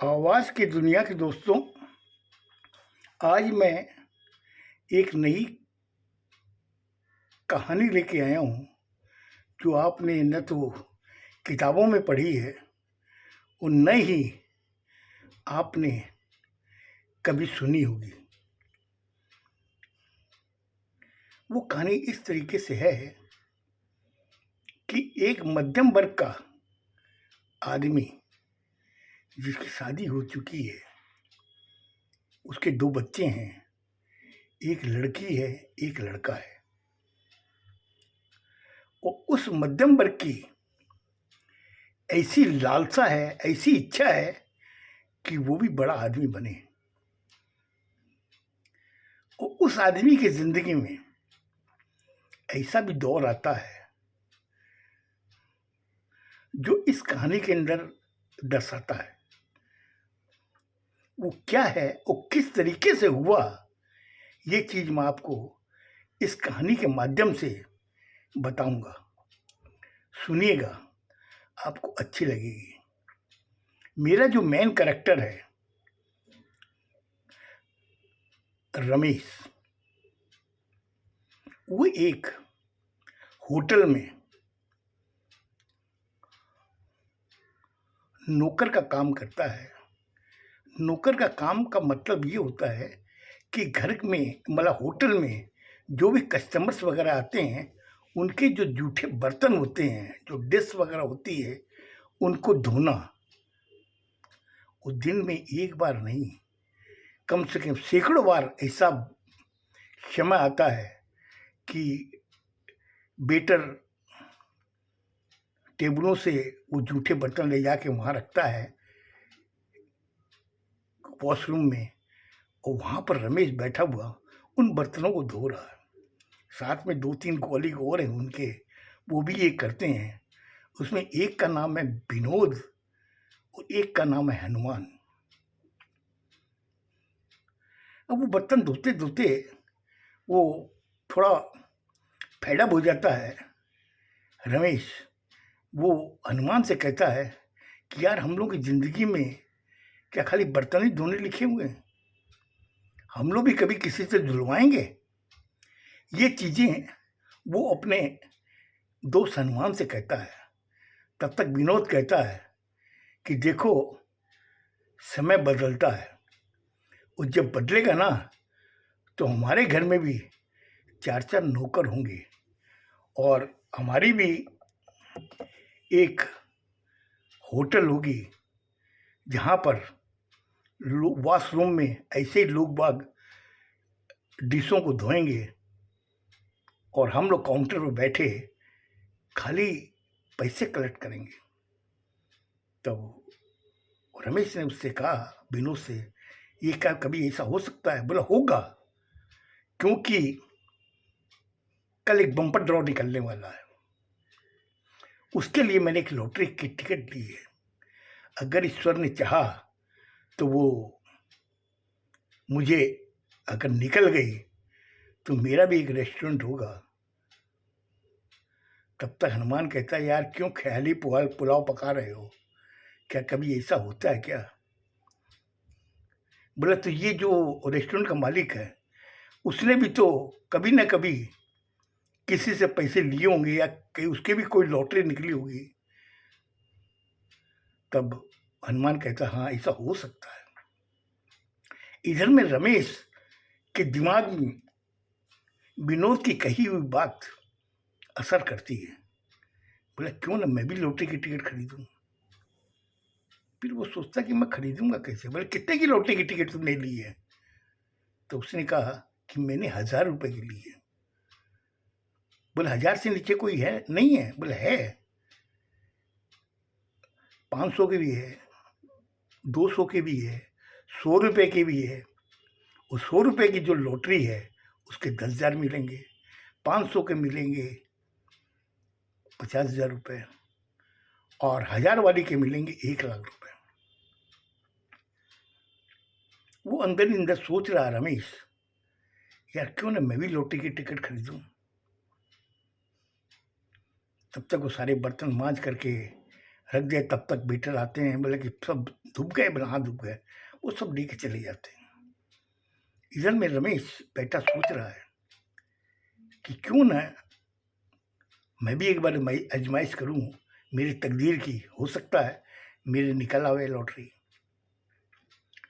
आवाज़ की दुनिया के दोस्तों, आज मैं एक नई कहानी लेके आया हूँ, जो आपने न तो किताबों में पढ़ी है और न ही आपने कभी सुनी होगी। वो कहानी इस तरीके से है कि एक मध्यम वर्ग का आदमी जिसकी शादी हो चुकी है, उसके 2 बच्चे हैं, एक लड़की है, एक लड़का है। और उस मध्यम वर्ग की ऐसी लालसा है, ऐसी इच्छा है कि वो भी बड़ा आदमी बने। और उस आदमी की जिंदगी में ऐसा भी दौर आता है जो इस कहानी के अंदर दर्शाता है। वो क्या है और किस तरीके से हुआ, ये चीज मैं आपको इस कहानी के माध्यम से बताऊंगा। सुनिएगा, आपको अच्छी लगेगी। मेरा जो मेन कैरेक्टर है रमेश, वो एक होटल में नौकर का काम करता है। नौकर का काम का मतलब ये होता है कि घर में मतलब होटल में जो भी कस्टमर्स वगैरह आते हैं, उनके जो जूठे बर्तन होते हैं, जो डिश वगैरह होती है, उनको धोना। वो दिन में एक बार नहीं, कम से कम सैकड़ों बार ऐसा समय आता है कि वेटर टेबलों से वो जूठे बर्तन ले जाके वहाँ रखता है वॉशरूम में, और वहाँ पर रमेश बैठा हुआ उन बर्तनों को धो रहा है। साथ में 2-3 कॉलीग और हैं उनके, वो भी ये करते हैं। उसमें एक का नाम है विनोद और एक का नाम है हनुमान। अब वो बर्तन धोते धोते वो थोड़ा फेड अप हो जाता है। रमेश वो हनुमान से कहता है कि यार, हम लोग की ज़िंदगी में क्या खाली बर्तन ही धोने लिखे हुए हैं? हम लोग भी कभी किसी से धुलवाएंगे? ये चीज़ें वो अपने दोस्त हनुमान से कहता है। तब तक विनोद कहता है कि देखो, समय बदलता है, और जब बदलेगा ना तो हमारे घर में भी 4-4 नौकर होंगे, और हमारी भी एक होटल होगी जहाँ पर वॉशरूम में ऐसे ही लोग बाग डिशों को धोएंगे, और हम लोग काउंटर पर बैठे खाली पैसे कलेक्ट करेंगे। तब रमेश ने उससे कहा, विनोद से, ये क्या कभी ऐसा हो सकता है? बोला होगा, क्योंकि कल एक बम्पर ड्रॉ निकलने वाला है। उसके लिए मैंने एक लॉटरी की टिकट ली है। अगर ईश्वर ने चाहा तो वो मुझे अगर निकल गई तो मेरा भी एक रेस्टोरेंट होगा। तब तक हनुमान कहता है, यार क्यों ख्याली पुलाव पका रहे हो? क्या कभी ऐसा होता है क्या? बोला, तो ये जो रेस्टोरेंट का मालिक है, उसने भी तो कभी ना कभी किसी से पैसे लिए होंगे, या कहीं उसके भी कोई लॉटरी निकली होगी। तब हनुमान कहता, हाँ ऐसा हो सकता है। इधर में रमेश के दिमाग में विनोद की कही हुई बात असर करती है। बोला, क्यों ना मैं भी लॉटरी की टिकट खरीदूं। फिर वो सोचता कि मैं खरीदूंगा कैसे? बोले, कितने की लॉटरी की टिकट तुमने ली है? तो उसने कहा कि मैंने 1000 रुपए की ली है। बोले, 1000 से नीचे कोई है? नहीं है। बोले, है, 500 की भी है, 200 की भी है, 100 रुपए की भी है। और 100 रुपए की जो लॉटरी है उसके 10,000 मिलेंगे, 500 के मिलेंगे 50,000 रुपए, और 1000 वाली के मिलेंगे 1,00,000 रुपए। वो अंदर ही अंदर सोच रहा रमेश, यार क्यों ना मैं भी लॉटरी की टिकट खरीदूं। तब तक वो सारे बर्तन मांज करके रख दिया। तब तक वेटर आते हैं, बोले कि सब धुप गए, बोला हाँ धुप गए, वो सब लेके चले जाते हैं। इधर में रमेश बेटा सोच रहा है कि क्यों ना मैं भी एक बार आजमाइश करूं मेरी तकदीर की, हो सकता है मेरे निकल आवे लॉटरी।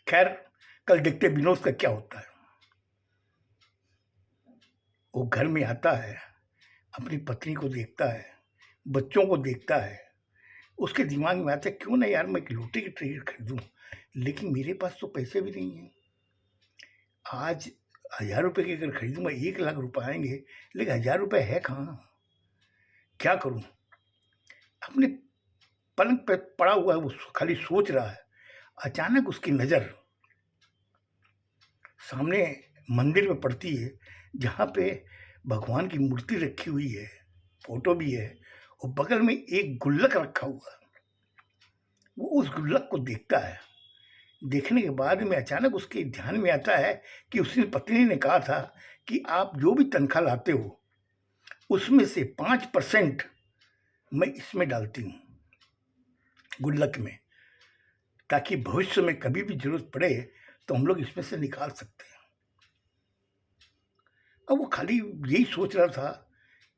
खैर कल देखते विनोद का क्या होता है। वो घर में आता है, अपनी पत्नी को देखता है, बच्चों को देखता है। उसके दिमाग में आता है क्यों ना यार मैं एक लॉटरी की टिकट खरीदूं, लेकिन मेरे पास तो पैसे भी नहीं हैं। आज 1000 रुपये की अगर खरीदूंगा 1 लाख रुपए आएंगे, लेकिन 1000 रुपये है कहाँ, क्या करूं। अपने पलंग पे पड़ा हुआ है, वो खाली सोच रहा है। अचानक उसकी नज़र सामने मंदिर में पड़ती है, जहाँ पे भगवान की मूर्ति रखी हुई है, फोटो भी है, और बगल में एक गुल्लक रखा हुआ है। वो उस गुल्लक को देखता है। देखने के बाद में अचानक उसके ध्यान में आता है कि उसकी पत्नी ने कहा था कि आप जो भी तनख्वाह लाते हो उसमें से 5% मैं इसमें डालती हूँ, गुल्लक में, ताकि भविष्य में कभी भी जरूरत पड़े तो हम लोग इसमें से निकाल सकते हैं। अब वो खाली यही सोच रहा था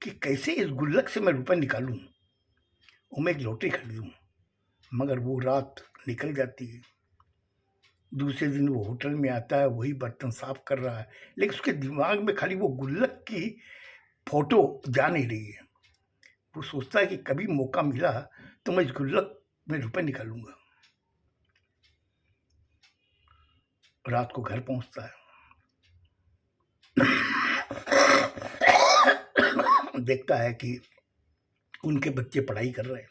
कि कैसे इस गुल्लक से मैं रुपए निकालूं और मैं एक लॉटरी खरीदूं। मगर वो रात निकल जाती है। दूसरे दिन वो होटल में आता है, वही बर्तन साफ कर रहा है, लेकिन उसके दिमाग में खाली वो गुल्लक की फोटो जा नहीं रही है। वो सोचता है कि कभी मौका मिला तो मैं इस गुल्लक में रुपए निकालूंगा। रात को घर पहुंचता है, देखता है कि उनके बच्चे पढ़ाई कर रहे हैं।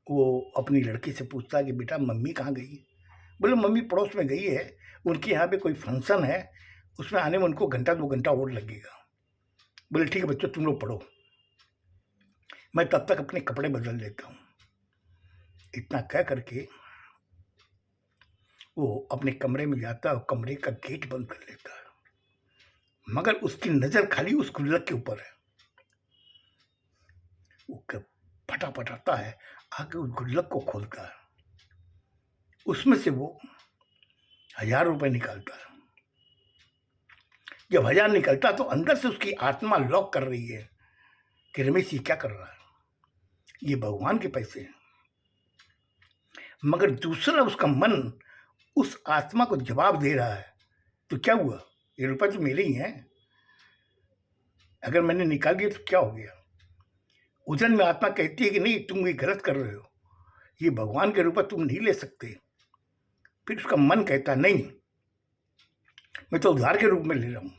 वो अपनी लड़की से पूछता है कि बेटा मम्मी कहाँ गई। बोले मम्मी पड़ोस में गई है, उनके यहाँ पे कोई फंक्शन है, उसमें आने में उनको 1-2 घंटा और लगेगा। बोले ठीक है बच्चों तुम लोग पढ़ो, मैं तब तक अपने कपड़े बदल लेता हूँ। इतना कह करके वो अपने कमरे में जाता है और कमरे का गेट बंद कर लेता है। मगर उसकी नज़र खाली उस गुल्लक के ऊपर है। वो फटाफट आता है, आके उस गुल्लक को खोलता है, उसमें से वो 1000 रुपये निकालता है। जब 1000 निकलता तो अंदर से उसकी आत्मा लॉक कर रही है कि रमेश ये क्या कर रहा है, ये भगवान के पैसे हैं। मगर दूसरा उसका मन उस आत्मा को जवाब दे रहा है, तो क्या हुआ, ये रुपए तो मेरे ही हैं, अगर मैंने निकाल दिया तो क्या हो गया। उधर में आत्मा कहती है कि नहीं तुम ये गलत कर रहे हो, ये भगवान के रुपए तुम नहीं ले सकते। फिर उसका मन कहता नहीं, मैं तो उधार के रूप में ले रहा हूँ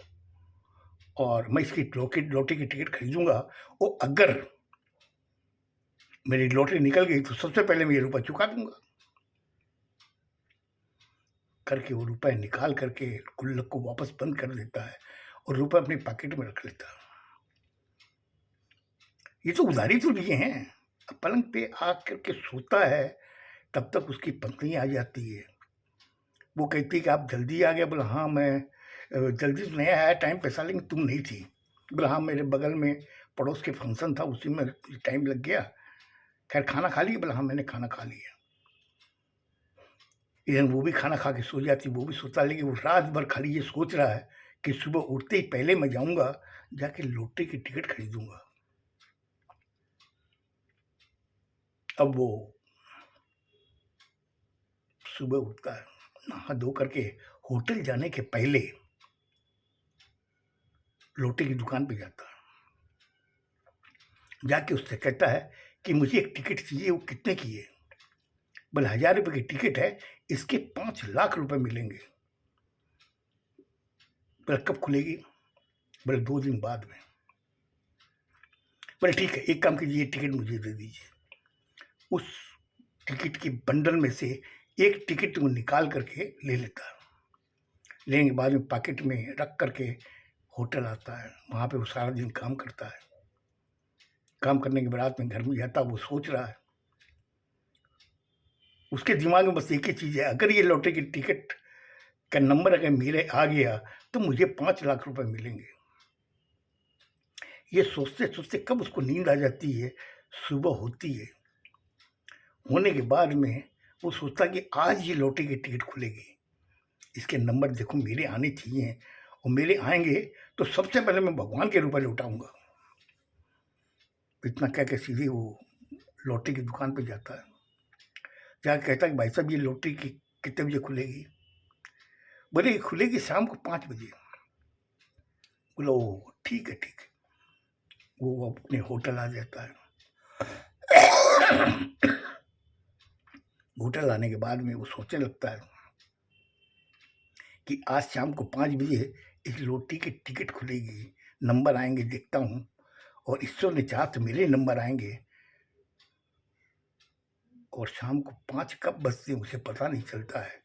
और मैं इसकी लॉटरी की टिकट खरीदूंगा, और अगर मेरी लॉटरी निकल गई तो सबसे पहले मैं ये रुपए चुका दूंगा। करके वो रुपए निकाल करके गुल्लक को वापस बंद कर देता है और रुपए अपनी पॉकेट में रख लेता है। ये तो उधारी तो लिए हैं। अब पलंग पे आ करके सोता है, तब तक उसकी पत्नी आ जाती है। वो कहती है कि आप जल्दी आ गए। बोला हाँ मैं जल्दी तो नहीं आया, टाइम पैसा, लेकिन तुम नहीं थी। बोला हाँ मेरे बगल में पड़ोस के फंक्शन था, उसी में टाइम लग गया। खैर खाना खा लिया। बोला हाँ मैंने खाना खा लिया। इधर वो भी खाना खा के सो जाती, वो भी सोता, लेकिन वो रात भर खाली ये सोच रहा है कि सुबह उठते ही पहले मैं जाऊंगा जाके लॉटरी की टिकट खरीदूंगा। अब वो सुबह उठता है, नहा धो करके होटल जाने के पहले लॉटरी की दुकान पे जाता है। जाके उससे कहता है कि मुझे एक टिकट चाहिए। वो कितने की है। बोले 1000 रुपये की टिकट है, इसके 5 लाख रुपए मिलेंगे। बोले कब खुलेगी। बोले 2 दिन बाद में। बोले ठीक है एक काम कीजिए, टिकट मुझे दे दीजिए। उस टिकट की बंडल में से एक टिकट वो निकाल करके ले लेता है। लेने के बाद में पॉकेट में रख करके होटल आता है। वहाँ पे वो सारा दिन काम करता है। काम करने के बाद में घर में जाता, वो सोच रहा है, उसके दिमाग में बस एक ही चीज़ है, अगर ये लॉटरी की टिकट का नंबर अगर मेरे आ गया तो मुझे 5 लाख रुपए मिलेंगे। ये सोचते सोचते कब उसको नींद आ जाती है, सुबह होती है, होने के बाद में वो सोचता कि आज ये लॉटरी की टिकट खुलेगी, इसके नंबर देखो मेरे आने चाहिए, और मेरे आएंगे तो सबसे पहले मैं भगवान के रुपए लौटाऊंगा। इतना कह के सीधे वो लॉटरी की दुकान पे जाता है, जाकर कहता है कि भाई साहब ये लॉटरी की कितने बजे खुलेगी? बोले ये खुलेगी शाम को 5 बजे। बोला ओ ठीक है ठीक है। वो अपने होटल आ जाता है। होटल आने के बाद में वो सोचने लगता है कि आज शाम को 5 बजे इस लॉटरी की टिकट खुलेगी, नंबर आएंगे देखता हूँ, और ईश्वर ने चाहा तो मेरे नंबर आएंगे। और शाम को 5 कब बजते हैं उसे पता नहीं चलता है,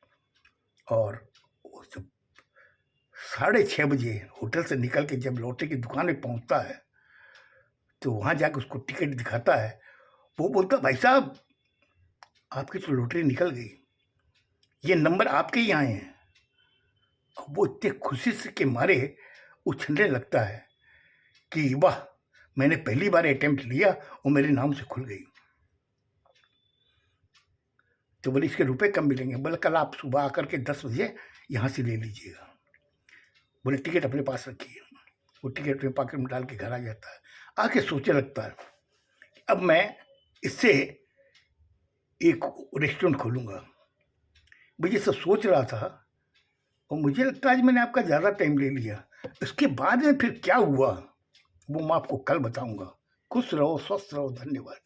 और वो जब 6:30 बजे होटल से निकल के जब लॉटरी की दुकान में पहुंचता है तो वहां जाकर उसको टिकट दिखाता है। वो बोलता भाई साहब आपकी तो लॉटरी निकल गई, ये नंबर आपके ही आए हैं। वो इतने खुशी से के मारे उछलने लगता है कि वाह, मैंने पहली बार अटेम्प्ट लिया और मेरे नाम से खुल गई। तो बोले इसके रुपए कब मिलेंगे? बोले कल आप सुबह आकर के 10 बजे यहाँ से ले लीजिएगा। बोले टिकट अपने पास रखिए। वो टिकट अपने पॉकेट में डाल के घर आ जाता है। आके सोचने लगता है अब मैं इससे एक रेस्टोरेंट खोलूँगा। मैं ये सब सोच रहा था, और मुझे लगता है आज मैंने आपका ज़्यादा टाइम ले लिया। इसके बाद में फिर क्या हुआ वो मैं आपको कल बताऊँगा। खुश रहो, स्वस्थ रहो, धन्यवाद।